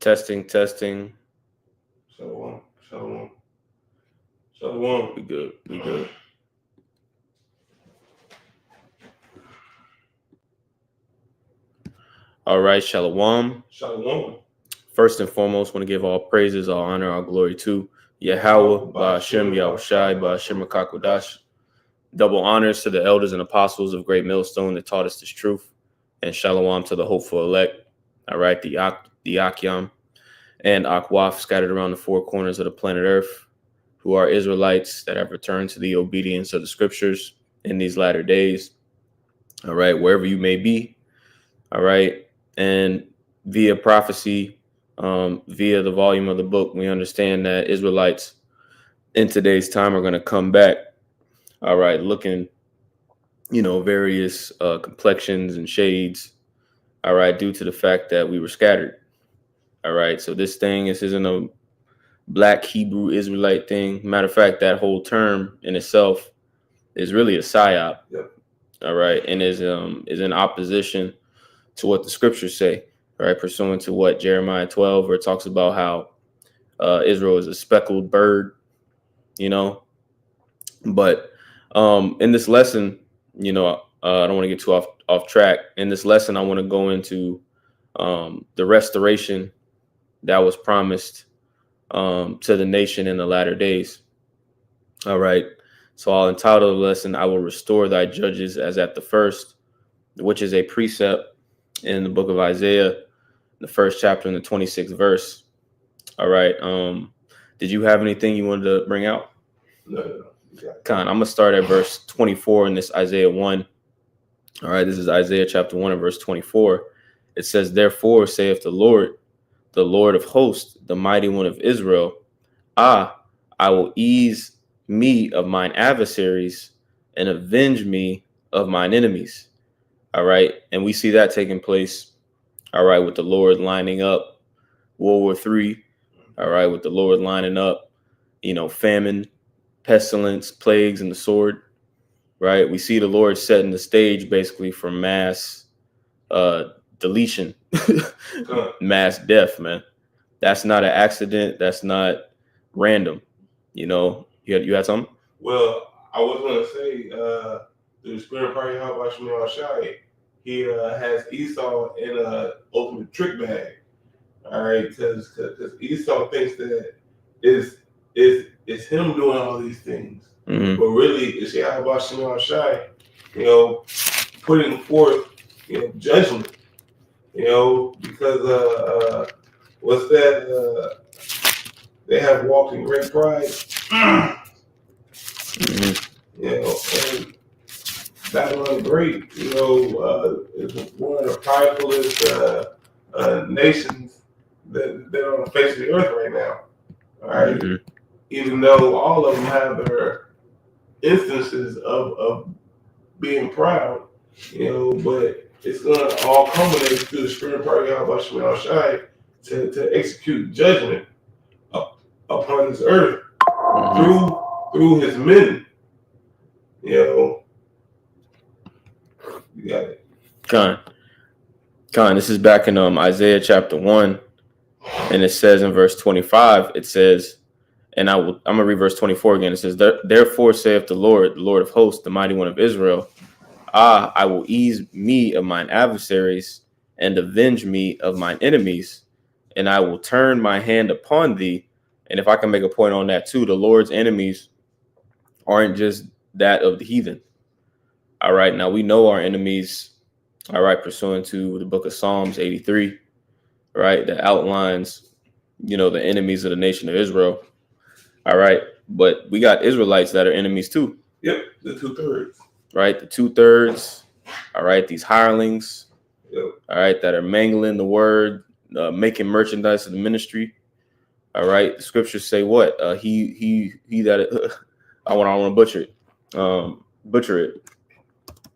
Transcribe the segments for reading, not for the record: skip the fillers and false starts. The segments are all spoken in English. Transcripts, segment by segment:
Testing, testing. Shalom, shalom, shalom. We good. We good. All right, Shalom. Shalom. First and foremost, want to give all praises, all honor, all glory to Yahweh, Ba'ashem, Yahushai, Ba'ashem HaKakodash. Double honors to the elders and apostles of Great Millstone that taught us this truth. And Shalom to the hopeful elect. All right, the Akyam and Akwaf scattered around the four corners of the planet Earth, who are Israelites that have returned to the obedience of the scriptures in these latter days. All right, wherever you may be. All right, and via prophecy, via the volume of the book, we understand that Israelites in today's time are going to come back. All right, looking, various complexions and shades. All right, due to the fact that we were scattered. All right, so this isn't a black Hebrew Israelite thing. Matter of fact, that whole term in itself is really a psyop. Yep. All right, and is in opposition to what the scriptures say. All right, pursuant to what Jeremiah 12, where it talks about how Israel is a speckled bird. But in this lesson, I don't want to get too off track. In this lesson, I want to go into the restoration that was promised to the nation in the latter days. All right. So I'll entitle the lesson, I will restore thy judges as at the first, which is a precept in the book of Isaiah, the first chapter in the 26th verse. All right. Did you have anything you wanted to bring out? No. I'm going to start at verse 24 in this Isaiah 1. All right. This is Isaiah chapter 1 and verse 24. It says, therefore saith the Lord of hosts, the mighty one of Israel, I will ease me of mine adversaries and avenge me of mine enemies. All right. And we see that taking place. All right. With the Lord lining up World War III. All right. With the Lord lining up, famine, pestilence, plagues, and the sword. Right. We see the Lord setting the stage basically for mass deletion, mass death, man. That's not an accident. That's not random. You had something? Well, I was going to say, the spirit party, how about Shmuel Shai? He has Esau in a ultimate trick bag. All right, because Esau thinks that it's him doing all these things, but really it's Yahweh Shmuel Shai, putting forth, judgment, because what's that? They have walked in great pride. And Babylon Great, is one of the pridefulest nations that are on the face of the earth right now. All right, even though all of them have their instances of being proud, but it's going to all culminate through the spirit party of Shmuel Shai to execute judgment upon this earth through his men. You got it. Khan, this is back in Isaiah chapter 1, and it says in verse 25, it says, and I'm gonna read verse 24 again. It says, therefore saith the Lord of hosts, the mighty one of Israel, I will ease me of mine adversaries and avenge me of mine enemies, and I will turn my hand upon thee. And if I can make a point on that too, the Lord's enemies aren't just that of the heathen. All right. Now we know our enemies. All right. Pursuant to the book of Psalms 83. Right. That outlines, the enemies of the nation of Israel. All right. But we got Israelites that are enemies too. Yep. The 2/3. Right. The 2/3. All right. These hirelings. Yep. All right. That are mangling the word, making merchandise of the ministry. All right. The scriptures say what? He that I want to butcher it.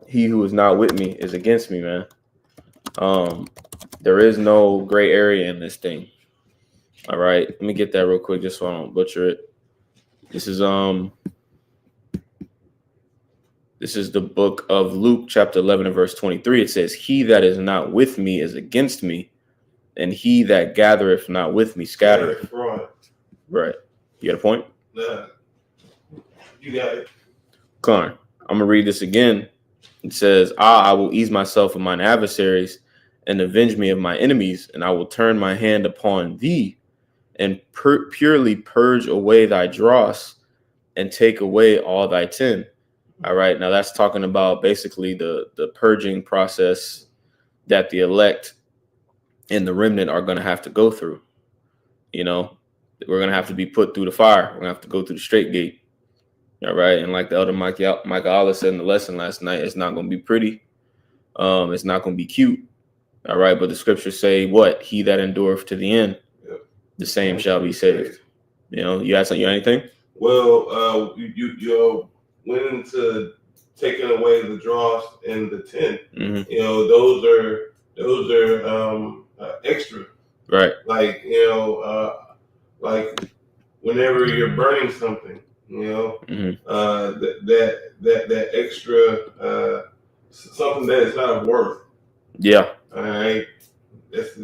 He who is not with me is against me, man. There is no gray area in this thing. All right. Let me get that real quick just so I don't butcher it. This is the book of Luke, chapter 11 and verse 23. It says, he that is not with me is against me, and he that gathereth not with me scattereth. Fraud. Right. You got a point? Nah. You got it. Come on. I'm gonna read this again. It says, I will ease myself of mine adversaries and avenge me of my enemies, and I will turn my hand upon thee and purely purge away thy dross and take away all thy tin. All right. Now that's talking about basically the purging process that the elect and the remnant are going to have to go through. You know, we're going to have to be put through the fire. We're going to have to go through the straight gate. All right. And like the elder Michael Allah said in the lesson last night, it's not going to be pretty. It's not going to be cute. All right. But the scriptures say what? He that endureth to the end, the same shall be saved. You know, you had anything? Well, you went into taking away the dross and the tin. Mm-hmm. You know, those are extra. Right. Like, you know, like whenever you're burning something, you know, Mm-hmm. that extra something that is not worth. Yeah. All right. That's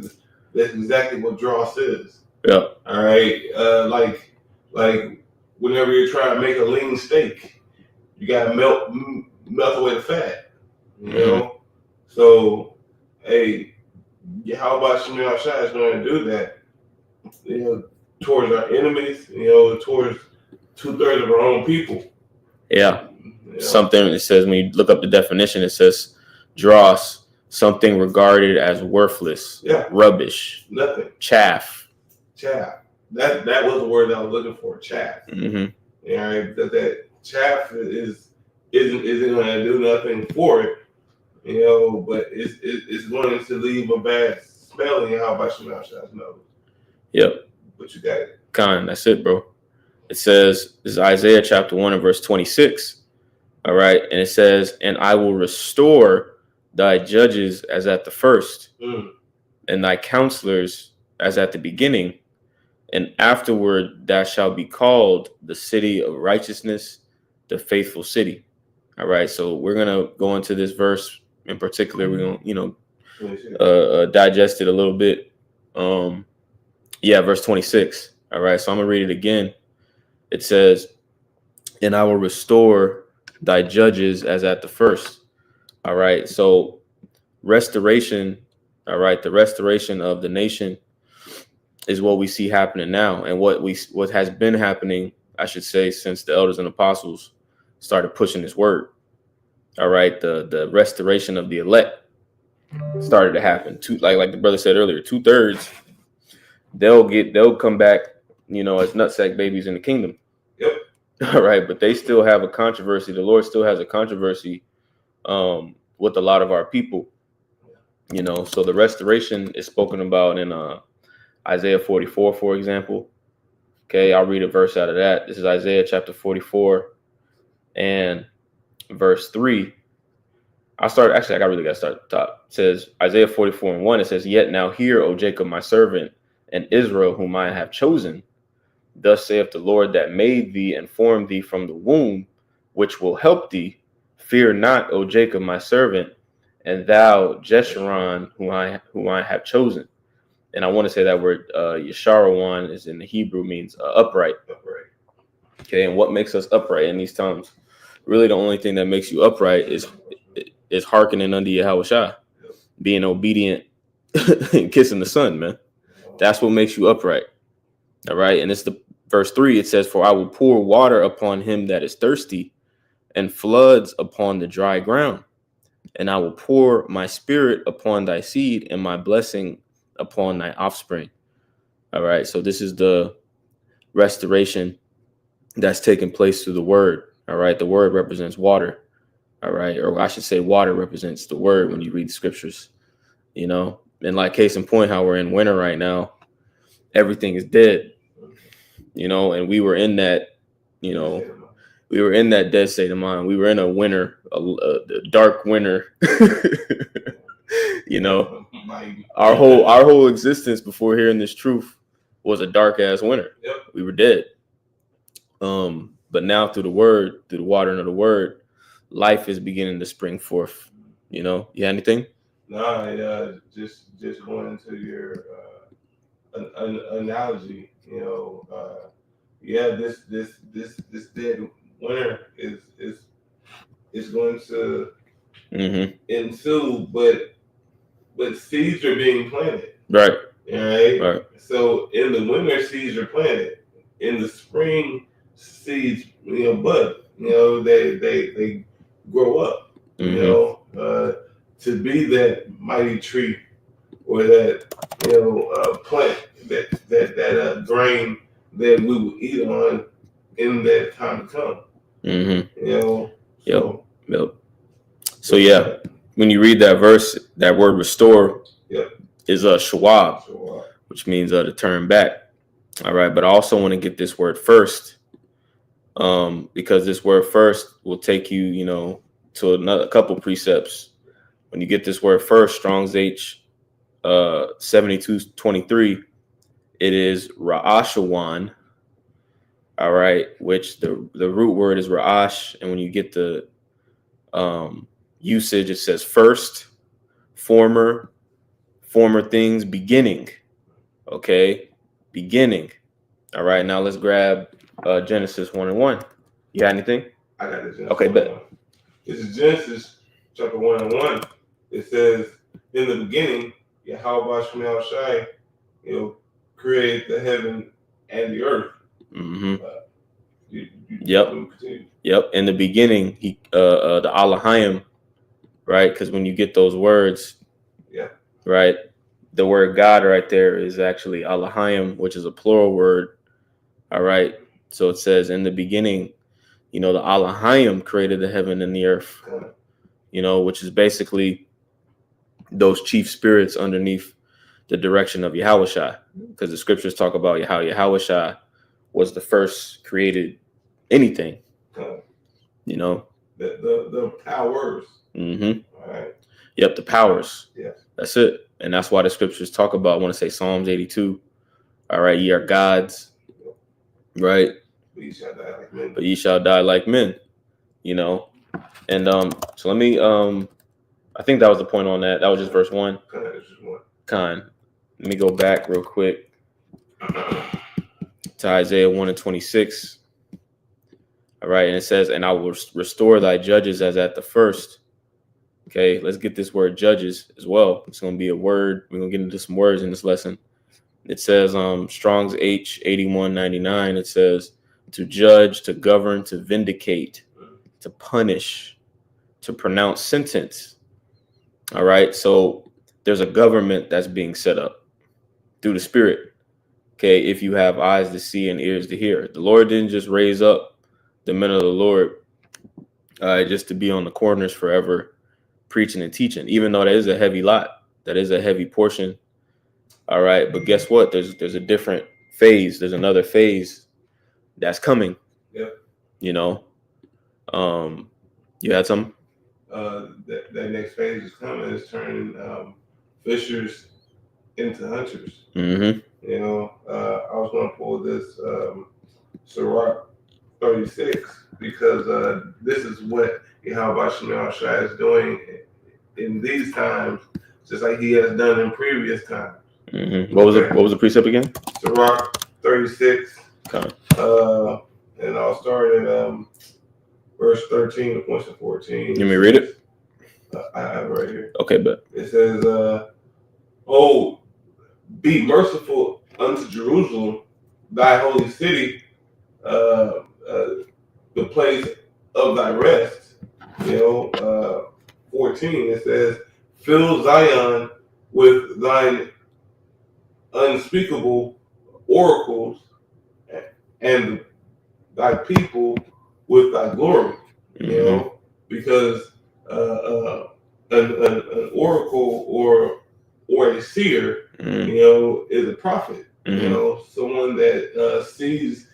exactly what dross is. Yeah. All right. Like whenever you're trying to make a lean steak, you gotta melt away the fat. You know. So, hey, how about Shemel Shai is going to do that? You know, towards our enemies. You know, towards 2/3 of our own people. Yeah. You know? Something, it says, when you look up the definition, it says dross, something regarded as worthless, rubbish, nothing, chaff. That was the word I was looking for, chaff. Mm-hmm. All right, that chaff isn't going to do nothing for it, you know, but it's going to leave a bad smell in your how about Shemel Shai's nose. Yep. But you got it. That's it, bro. It says, this is Isaiah chapter 1 and verse 26. All right. And it says, and I will restore thy judges as at the first, and thy counselors as at the beginning. And afterward, thou shalt be called the city of righteousness, the faithful city. All right. So we're going to go into this verse in particular. We're going to, digest it a little bit. Verse 26. All right. So I'm going to read it again. It says, and I will restore thy judges as at the first. All right. So restoration. All right. The restoration of the nation is what we see happening now, and what has been happening, I should say, since the elders and apostles started pushing this word. All right. The restoration of the elect started to happen. Like the brother said earlier, 2/3, they'll come back, you know, as nutsack babies in the kingdom. Yep. All right. But they still have a controversy. The Lord still has a controversy with a lot of our people, you know. So the restoration is spoken about in Isaiah 44, for example. Okay, I'll read a verse out of that. This is Isaiah chapter 44 and verse 3. I really got to start at the top. It says, Isaiah 44 and 1, it says, yet now hear, O Jacob, my servant, and Israel, whom I have chosen. Thus saith the Lord that made thee and formed thee from the womb, which will help thee. Fear not, O Jacob, my servant, and thou, Jeshurun, whom I have chosen. And I want to say that word Yesharawan is in the Hebrew, means upright. Okay, and what makes us upright in these times? Really, the only thing that makes you upright is hearkening unto Yahweh Shai, being obedient and kissing the Son, man. That's what makes you upright. All right, and it's the verse 3. It says, for I will pour water upon him that is thirsty, and floods upon the dry ground. And I will pour my spirit upon thy seed, and my blessing upon thy offspring. All right. So this is the restoration that's taking place through the word. All right. The word represents water. All right. Or I should say water represents the word when you read the scriptures, you know, and like case in point, how we're in winter right now, everything is dead, you know, and we were in that, you know, we were in that dead state of mind. We were in a winter, a dark winter. You know, our whole existence before hearing this truth was a dark ass winter. Yep. We were dead. But now through the word, through the watering of the word, life is beginning to spring forth. You know, you had anything? Just going into your an analogy, this dead winter is going to ensue, but seeds are being planted. Right. Right. So in the winter, seeds are planted. In the spring, seeds, bud. They grow up. To be that mighty tree or that plant that grain that we will eat on in that time to come. Yep. So yeah, when you read that verse, that word restore is a shawab, which means to turn back. All right, but I also want to get this word first, because this word first will take you, to a couple precepts. When you get this word first, Strong's H 7223, it is Ra'ashawan. All right, which the root word is Ra'ash, and when you get the usage, it says first, former things, beginning. Okay, beginning. All right, now let's grab Genesis 1:1. You got anything? I got the Genesis. Okay, bet. This is Genesis chapter 1:1. It says, in the beginning, Yahweh Shemel Shai, created the heaven and the earth. Yep. In the beginning, he the Alahayim, right? Because when you get those words, right, the word God right there is actually Alahayim, which is a plural word. All right. So it says in the beginning, the Alahayim created the heaven and the earth, which is basically those chief spirits underneath the direction of Yahushua, because the scriptures talk about how Yahushua was the first created anything, the powers. All right. Yep, the powers. Yes. That's it. And that's why the scriptures talk about, I want to say Psalms 82. All right, ye are gods, right? But ye shall die like men. But ye shall die like men, And so let me I think that was the point on that. That was just verse 1. Kind. Let me go back real quick to Isaiah 1:26. All right, and it says, and I will restore thy judges as at the first. Okay, let's get this word judges as well. It's going to be a word. We're going to get into some words in this lesson. It says Strong's H 8199. It says to judge, to govern, to vindicate, to punish, to pronounce sentence. All right, so there's a government that's being set up through the Spirit. Okay, if you have eyes to see and ears to hear. The Lord didn't just raise up the men of the Lord just to be on the corners forever preaching and teaching, even though that is a heavy lot. That is a heavy portion. All right, but guess what? There's a different phase. There's another phase that's coming. Yep. You had some? That next phase is coming. Is turning fishers into hunters. Mm-hmm. I was going to pull this Sirach 36 because this is what Yahweh Shemel Shai is doing in these times, just like he has done in previous times. Mm-hmm. What was the precept again? Sirach 36. Okay. And I'll start at verse 13 to points to 14. Let me read it. I have it right here. Okay, but it says, "Oh, be merciful unto Jerusalem, thy holy city, the place of thy rest." 14, it says, "Fill Zion with thine unspeakable oracles, and thy people with thy glory." Mm-hmm. Because an oracle or a seer, mm-hmm. Is a prophet. Mm-hmm. Someone that sees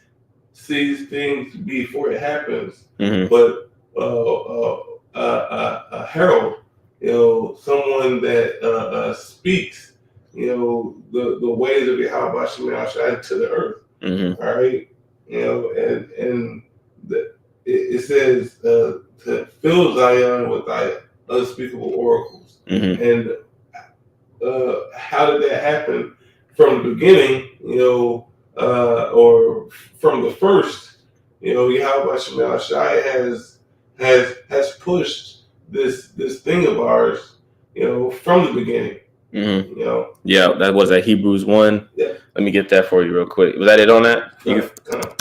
things before it happens. Mm-hmm. But a herald, someone that speaks, the ways of Yahweh Shemel Shai to the earth. Mm-hmm. All right, and it says to fill Zion with thy unspeakable oracles. Mm-hmm. And how did that happen from the beginning? Or from the first? Yahweh Shema Shai has pushed this thing of ours, from the beginning. Mm-hmm. You know. Yeah, that was at Hebrews 1. Yeah. Let me get that for you real quick. Was that it on that?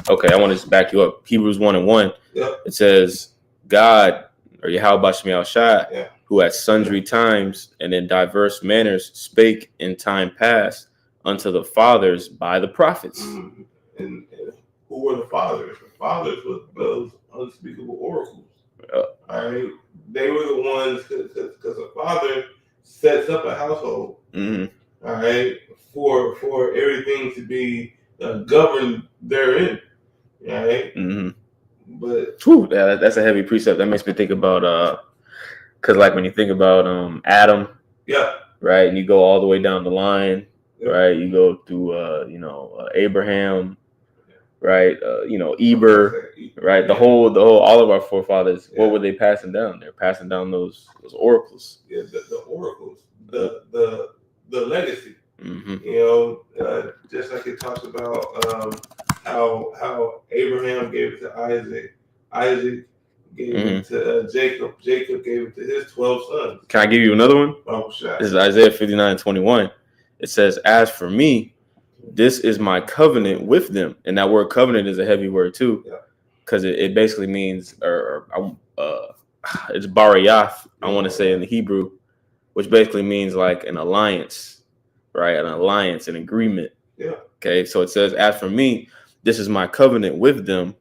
Okay, I want to back you up. Hebrews 1:1. Yep. It says, God, or Yahweh Shema Shai, Yeah. who at sundry times and in diverse manners spake in time past unto the fathers by the prophets. Mm-hmm. And who were the fathers? The fathers were those unspeakable oracles. All right, they were the ones because a father sets up a household. Mm-hmm. All right, for everything to be governed therein. All right. Mm-hmm. But that's a heavy precept. That makes me think about because like when you think about Adam, yeah, right, and you go all the way down the line, yeah. right, you go through Abraham, right, Eber, right, the whole all of our forefathers. Yeah. What were they passing down? They're passing down those oracles. Yeah, the oracles, the legacy. Mm-hmm. Just like it talks about how Abraham gave it to Isaac, Isaac gave it to Jacob, Jacob gave it to his 12 sons. Can I give you another one? Oh, sure. This is Isaiah 59:21. It says, "As for me, this is my covenant with them," and that word "covenant" is a heavy word too, because it basically means it's barayath. I want to say in the Hebrew, which basically means like an alliance, right? An alliance, an agreement. Yeah. Okay. So it says, "As for me, this is my covenant with them,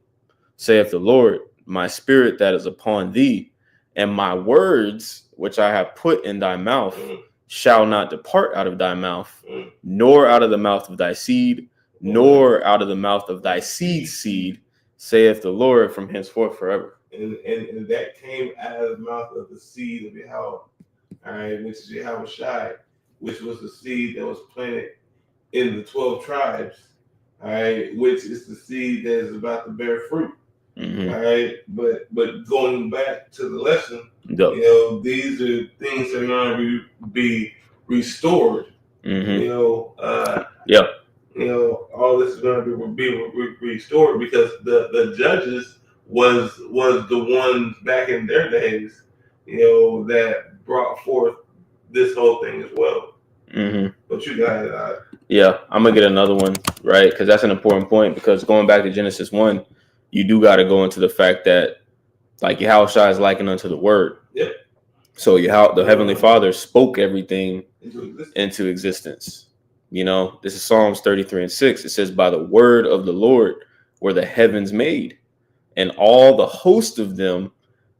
saith the Lord, my spirit that is upon thee, and my words which I have put in thy mouth shall not depart out of thy mouth, nor out of the mouth of thy seed, nor out of the mouth of thy seed's seed, saith the Lord, from henceforth forever." And that came out of the mouth of the seed of Yahweh, all right, which is Yahweh Shai, which was the seed that was planted in the 12 tribes, all right, which is the seed that is about to bear fruit. Mm-hmm. All right, but going back to the lesson, these are things that are going to be restored. Mm-hmm. All this is going to be restored because the judges was the ones back in their days, that brought forth this whole thing as well. Mm-hmm. But you got it. Yeah, I'm gonna get another one, right? Because that's an important point. Because going back to Genesis 1. You do got to go into the fact that, like, Yahweh Shai is likened unto the Word. Yep. So the Heavenly Father spoke everything into existence. This is Psalms 33:6. It says, "By the word of the Lord were the heavens made, and all the host of them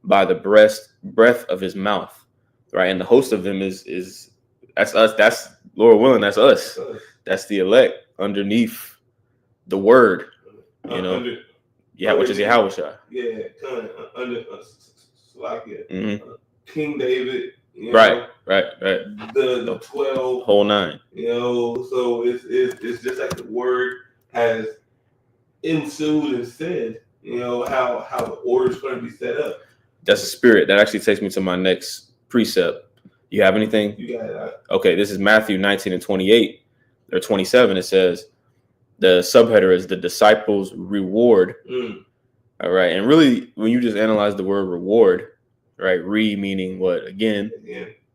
by the breath of His mouth." Right, and the host of them is that's us. That's Lord willing. That's us. That's the elect underneath the Word. Yeah, which is Yahweh Shai. Yeah, kind of under King David. Right. The 12 whole 9. So it's just like the Word has ensued and said. How the order is going to be set up. That's a spirit. That actually takes me to my next precept. You have anything? You got it. Okay, this is Matthew 19:28 or 27. It says, the subheader is the disciples' reward. All right. And really, when you just analyze the word reward, right? Meaning what? Again.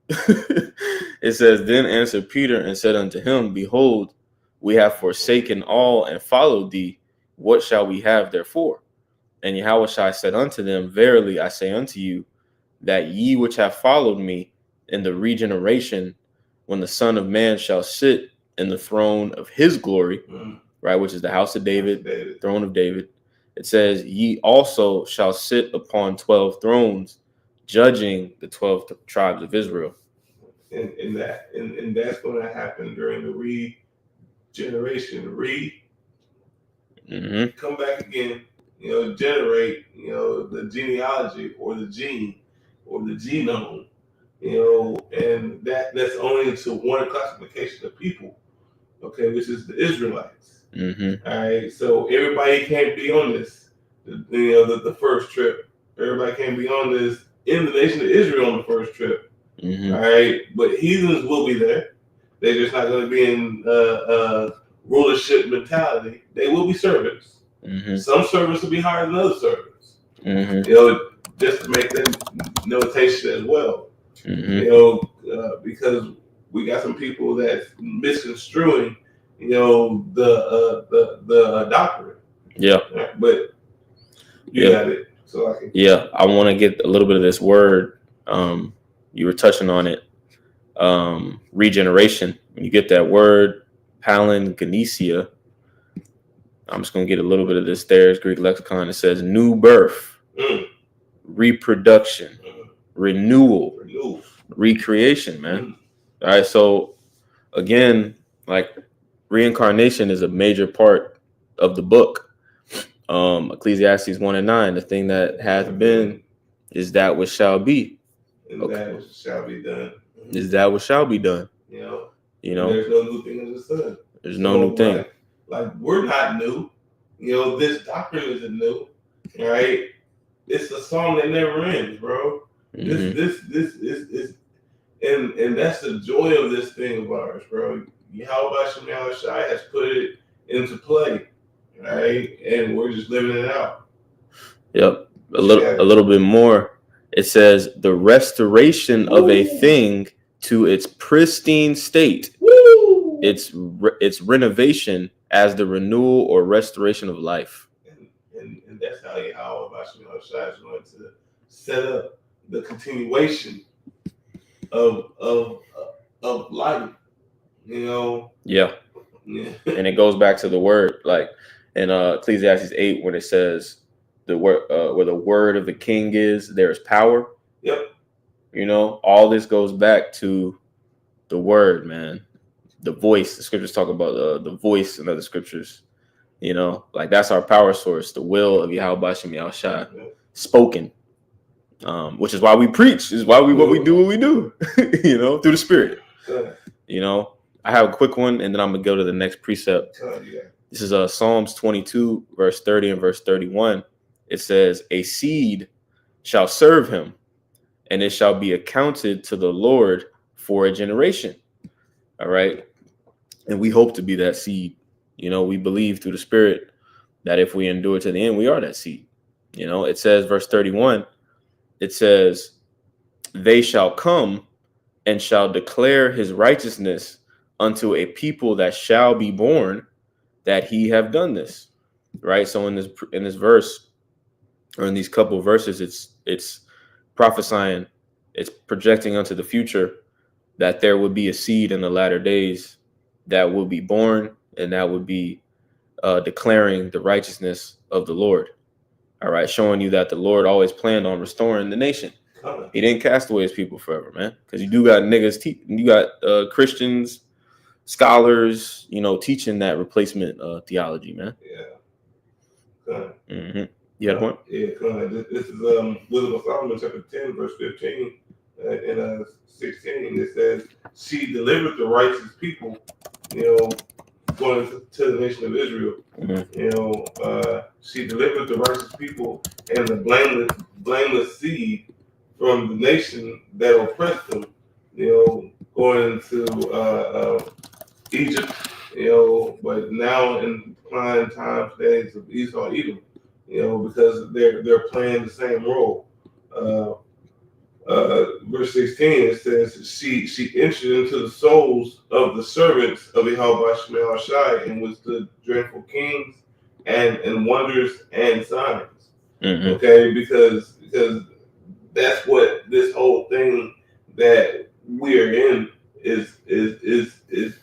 It says, "Then answered Peter and said unto him, Behold, we have forsaken all and followed thee. What shall we have therefore? And Yahweh Shai said unto them, Verily I say unto you, that ye which have followed me in the regeneration, when the Son of Man shall sit in the throne of his glory," right, which is the house of David, throne of David. It says, "Ye also shall sit upon 12 thrones, judging the 12 tribes of Israel." And that's going to happen during the regeneration. Come back again, generate, the genealogy or the gene or the genome, and that's only into one classification of people. Okay, which is the Israelites. Mm-hmm. All right, so everybody can't be on this. The first trip, everybody can't be on this in the nation of Israel on the first trip. Mm-hmm. All right, but heathens will be there. They're just not going to be in rulership mentality. They will be servants. Mm-hmm. Some servants will be higher than other servants. Mm-hmm. You know, just to make that notation as well. Mm-hmm. You know, because we got some people that's misconstruing, you know, the doctrine. Yeah. But you got it. So I can. Yeah, I want to get a little bit of this word. You were touching on it. Regeneration. When you get that word, palingenesia, I'm just going to get a little bit of this. There's Greek lexicon. It says new birth, reproduction, renewal, recreation, man. All right. So again, like reincarnation is a major part of the book. Ecclesiastes 1:9, the thing that hath been is that which shall be. And that which shall be done. Is that what shall be done. You know, there's no new thing under the sun. There's no new thing. Like we're not new. You know, this doctrine isn't new. Right? It's a song that never ends, bro. Mm-hmm. This is and that's the joy of this thing of ours, bro. Yahweh Shem Shai has put it into play. Right? And we're just living it out. Yep. A little bit more. It says the restoration of a thing to its pristine state. Woo! Its renovation as the renewal or restoration of life. And that's how Yahweh Shem Shai is going to set up the continuation of life. You know? Yeah. And it goes back to the word, like in Ecclesiastes 8, when it says the word where the word of the king is, there is power. Yep. You know, all this goes back to the word, man. The voice. The scriptures talk about the voice in other scriptures. You know, like that's our power source, the will of Yahweh Shem Shai, spoken. Which is why we preach. Is why we do what we do. You know, through the Spirit. You know, I have a quick one, and then I'm gonna go to the next precept. This is Psalms 22, verse 30 and verse 31. It says, "A seed shall serve him, and it shall be accounted to the Lord for a generation." All right, and we hope to be that seed. You know, we believe through the Spirit that if we endure to the end, we are that seed. You know, it says, verse 31. It says, "They shall come and shall declare his righteousness unto a people that shall be born, that he have done this." Right. So in this verse, or in these couple of verses, it's prophesying, it's projecting unto the future that there would be a seed in the latter days that will be born, and that would be declaring the righteousness of the Lord. All right, showing you that the Lord always planned on restoring the nation. He didn't cast away his people forever, man. Because you do got niggas, you got Christians, scholars, you know, teaching that replacement theology, man. Yeah. Mm-hmm. You had a point? Yeah, this is Wisdom of Solomon, chapter 10, verse 15 and 16. It says, "She delivered the righteous people, you know, going to the nation of Israel. Mm-hmm. You know, she delivered the righteous people and the blameless seed from the nation that oppressed them. You know, going to Egypt. You know, but now in decline times, days of Esau, Edom. You know, because they're playing the same role." Verse 16, it says, she entered into the souls of the servants of Yahweh Shem Shai and withstood dreadful kings and wonders and signs. Mm-hmm. Okay, because that's what this whole thing that we're in is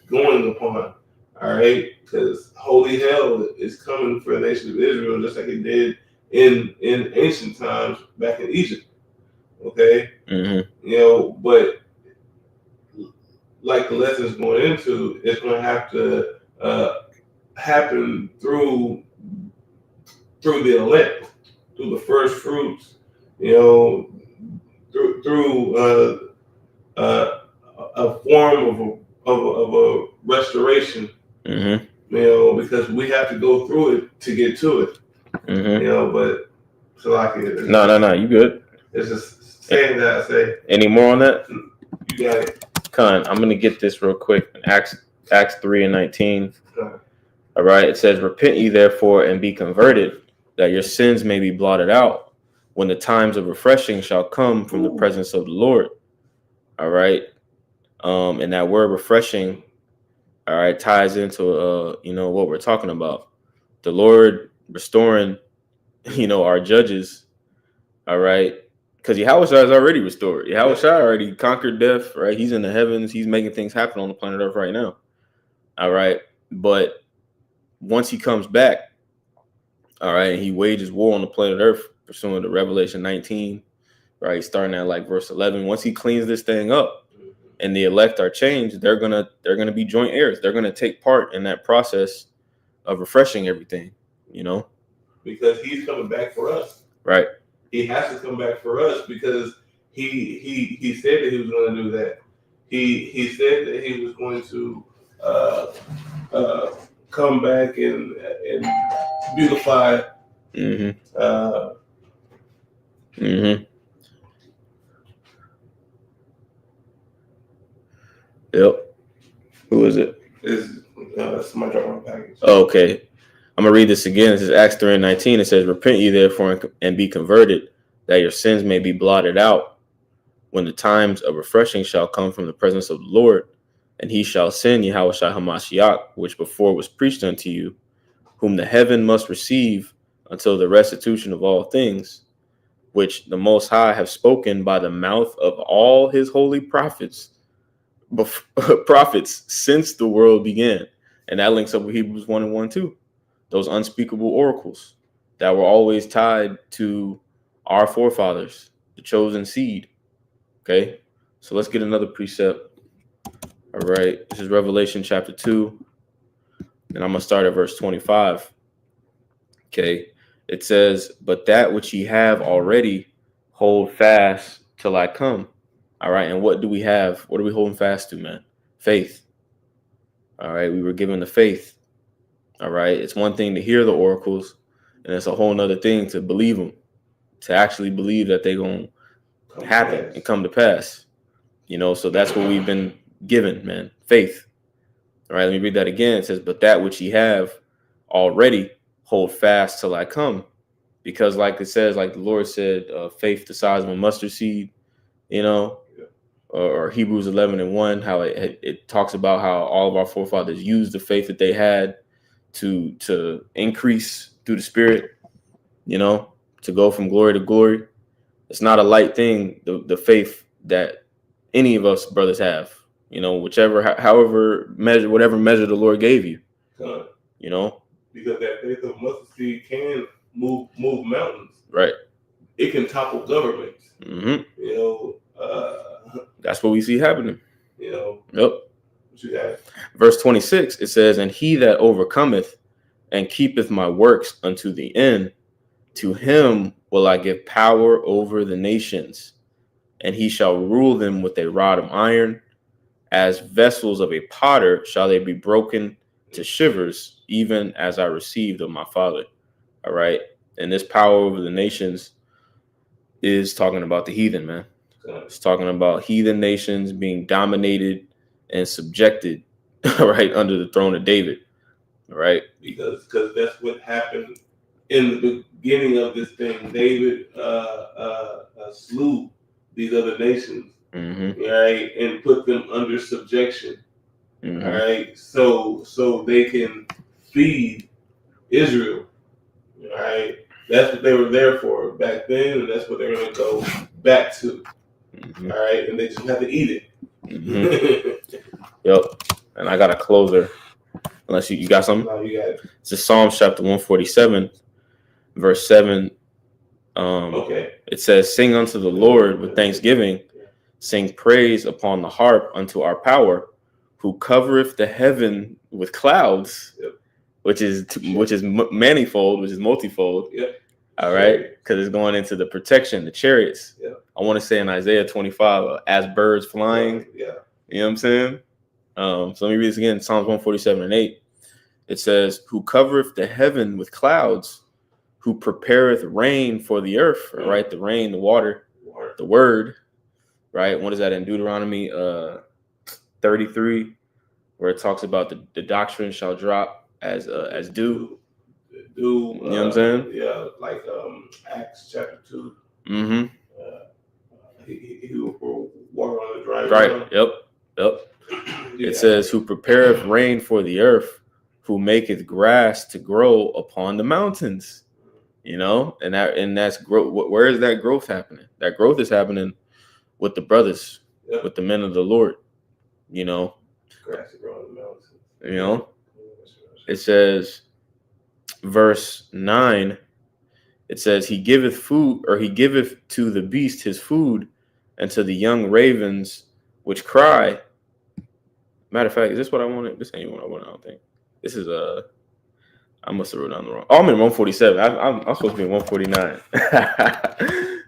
going upon. All right, because holy hell is coming for the nation of Israel, just like it did in ancient times back in Egypt. Okay, mm-hmm. You know, but like the lessons going into, it's going to have to happen through the elect, through the first fruits. You know, through a form of a restoration. Mm-hmm. You know, because we have to go through it to get to it. Mm-hmm. You know, but so like no, you good. It's just saying that. I say. Any more on that? You got it. Con, I'm gonna get this real quick. Acts 3:19. All right, it says, "Repent ye therefore and be converted, that your sins may be blotted out, when the times of refreshing shall come from the presence of the Lord." All right, and that word refreshing, all right, ties into what we're talking about. The Lord restoring, our judges. All right. Because Yahushua is already restored. Yahushua already conquered death, right? He's in the heavens. He's making things happen on the planet Earth right now. All right. But once he comes back, all right, and he wages war on the planet Earth, pursuant to Revelation 19, right? Starting at like verse 11. Once he cleans this thing up and the elect are changed, they're gonna be joint heirs. They're gonna take part in that process of refreshing everything, Because he's coming back for us. Right. He has to come back for us because he said that he was going to do that. He said that he was going to come back and beautify. Yep. Who is it? Is somebody dropped my package? Oh, okay. I'm gonna read this again. This is Acts 3:19. It says, "Repent ye therefore and be converted, that your sins may be blotted out, when the times of refreshing shall come from the presence of the Lord, and he shall send Yahushua Hamashiach, which before was preached unto you, whom the heaven must receive until the restitution of all things, which the Most High have spoken by the mouth of all his holy prophets since the world began." And that links up with Hebrews 1:1 too. Those unspeakable oracles that were always tied to our forefathers, the chosen seed. Okay, so let's get another precept. All right, this is Revelation chapter 2, and I'm gonna start at verse 25. Okay, it says, "But that which ye have already, hold fast till I come." All right, and what do we have? What are we holding fast to, man? Faith. All right, we were given the faith. All right, it's one thing to hear the oracles, and it's a whole nother thing to believe them, to actually believe that they're going to happen and come to pass. So that's what we've been given, man, faith. All right, let me read that again. It says, "But that which ye have already, hold fast till I come." Because like it says, like the Lord said, faith the size of a mustard seed, or Hebrews 11:1, how it talks about how all of our forefathers used the faith that they had to increase through the Spirit, to go from glory to glory. It's not a light thing, the faith that any of us brothers have, whatever measure the Lord gave you, Because that faith of mustard seed can move mountains. Right. It can topple governments. That's what we see happening. Yep. What Verse 26, it says, "And he that overcometh and keepeth my works unto the end, to him will I give power over the nations, and he shall rule them with a rod of iron. As vessels of a potter shall they be broken to shivers, even as I received of my Father." All right. And this power over the nations is talking about the heathen, man. It's talking about heathen nations being dominated and subjected, right, under the throne of David. All right. Because that's what happened in the beginning of this thing. David slew these other nations, right, and put them under subjection, right, so they can feed Israel, right. That's what they were there for back then, and that's what they're going to go back to, all right, and they just have to eat it. Yep. And I got a closer. Unless you got something? No, you got it. It's a Psalms chapter 147, verse 7. Okay. It says, "Sing unto the Lord with thanksgiving, sing praise upon the harp unto our power, who covereth the heaven with clouds," which is manifold, which is multifold. Yep. All right, because it's going into the protection, the chariots. Yeah. I want to say in Isaiah 25, as birds flying. Yeah. You know what I'm saying? So let me read this again. Psalms 147:8. It says, "Who covereth the heaven with clouds, who prepareth rain for the earth," right? The rain, the water, the word, right? What is that in Deuteronomy 33, where it talks about the doctrine shall drop as dew. You know what I'm saying? Yeah, like Acts chapter 2. Mm-hmm. He will water on the dry ground. Yep. Yeah. It says, "Who prepareth rain for the earth, who maketh grass to grow upon the mountains." And that's growth. Where is that growth happening? That growth is happening with the brothers, with the men of the Lord. Grass to grow on the mountains. It says, verse 9. It says, "He giveth food, or he giveth to the beast his food, and to the young ravens which cry." Matter of fact, is this what I wanted? This ain't what I wanted. I don't think. This is I must have wrote down the wrong. Oh, I'm in 147. I'm supposed to be in 149.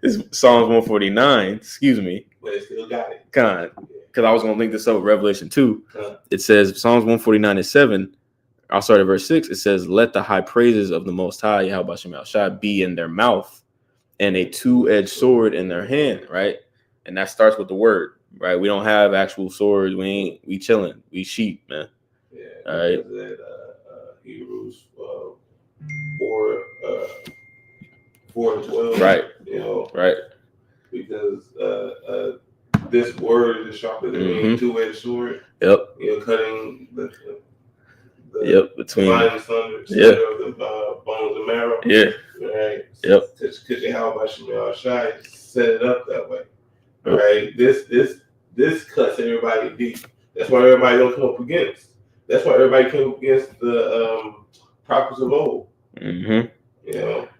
This is Psalms 149. Excuse me. But it still got it. God, because I was gonna link this up with Revelation 2. It says Psalms 149:7. I'll start at verse 6. It says, "Let the high praises of the Most High, Yahweh Shem Shai, be in their mouth, and a two-edged sword in their hand." Right, and that starts with the word. Right, we don't have actual swords. We chilling. We sheep, man. Yeah. All right. That, Hebrews 4:12. Right. Right. Because this word is sharper than any two-edged sword. Yep. Cutting the between line asunder of the bones and marrow. Yeah. Right. Yep. Because Yahweh Shem Shai set it up that way. Right. This cuts everybody deep. That's why everybody don't come up against. That's why everybody came up against the prophets of old. Mm-hmm.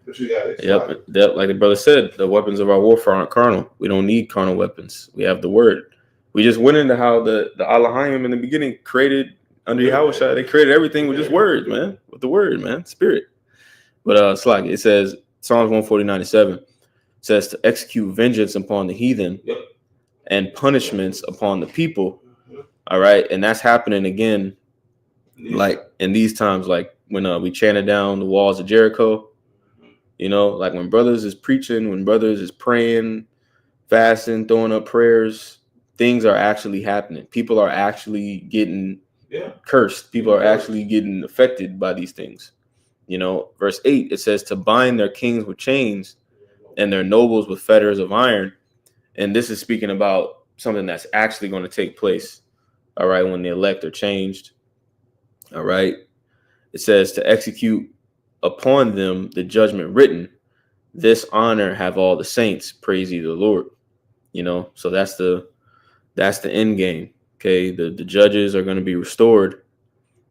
But you got it. Yep. Like the brother said, the weapons of our warfare aren't carnal. We don't need carnal weapons. We have the word. We just went into how the Elohim in the beginning created under Yahushua. They created everything with just words, man. With the word, man. Spirit. But it's like it says, Psalms 149:7 says, "To execute vengeance upon the heathen and punishments upon the people." All right. And that's happening again, like in these times, like when we chanted down the walls of Jericho. Like when brothers is preaching, when brothers is praying, fasting, throwing up prayers, things are actually happening. People are actually getting cursed. People are actually getting affected by these things. Verse 8, it says, "To bind their kings with chains and their nobles with fetters of iron." And this is speaking about something that's actually going to take place. All right. When the elect are changed. All right. It says, "To execute upon them the judgment written. This honor have all the saints. Praise ye the Lord." So that's the end game. Okay. The judges are going to be restored,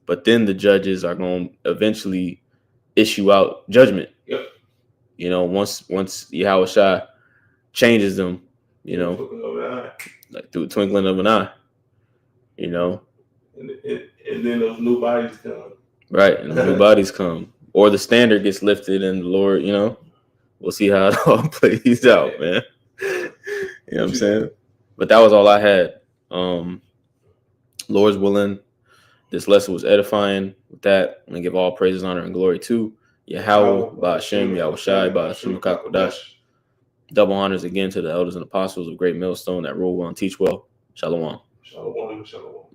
but then the judges are going to eventually issue out judgment. Yep. Once Yahushua changes them, like through a twinkling of an eye, And then those new bodies come. Right. And the new bodies come. Or the standard gets lifted and the Lord, we'll see how it all plays out, man. What I'm saying? But that was all I had. Lord's willing, this lesson was edifying. With that, I'm going to give all praises, honor, and glory to Yahweh, Ba'ashem, Yahushai, Ba'ashem Kakodash. Double honors again to the elders and apostles of Great Millstone that rule well and teach well. Shalom. Shalom.